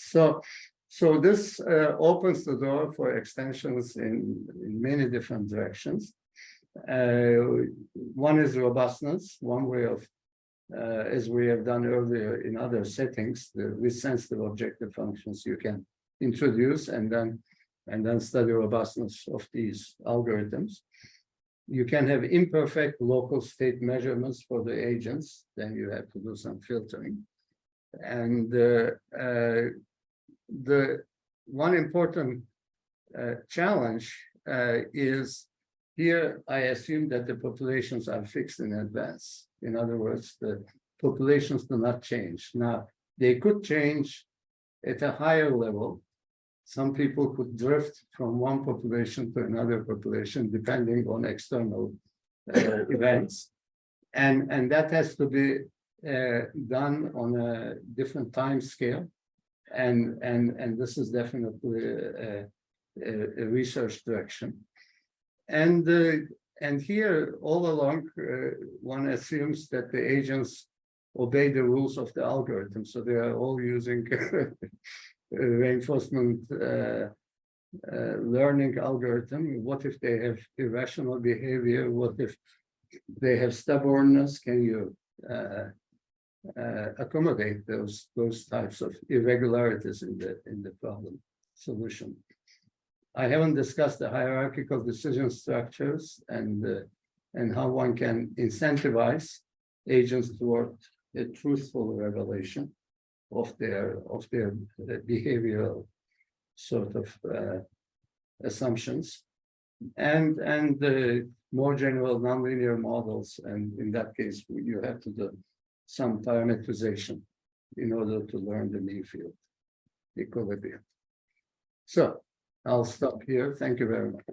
So this opens the door for extensions in many different directions. One is robustness. One way of, as we have done earlier in other settings, with sensitive objective functions you can introduce and then study robustness of these algorithms. you can have imperfect local state measurements for the agents, then you have to do some filtering. And the one important challenge is here, I assume that the populations are fixed in advance. In other words, the populations do not change. Now, they could change at a higher level. Some people could drift from one population to another population, depending on external events. And that has to be done on a different time scale. And this is definitely a research direction. And here, all along, one assumes that the agents obey the rules of the algorithm. So they are all using reinforcement learning algorithm. What if they have irrational behavior? What if they have stubbornness? Can you accommodate those types of irregularities in the problem solution? I haven't discussed the hierarchical decision structures and how one can incentivize agents toward a truthful revelation of their behavioral sort of assumptions, and the more general nonlinear models. And in that case, you have to do some parametrization in order to learn the mean field equilibrium. So I'll stop here. Thank you very much.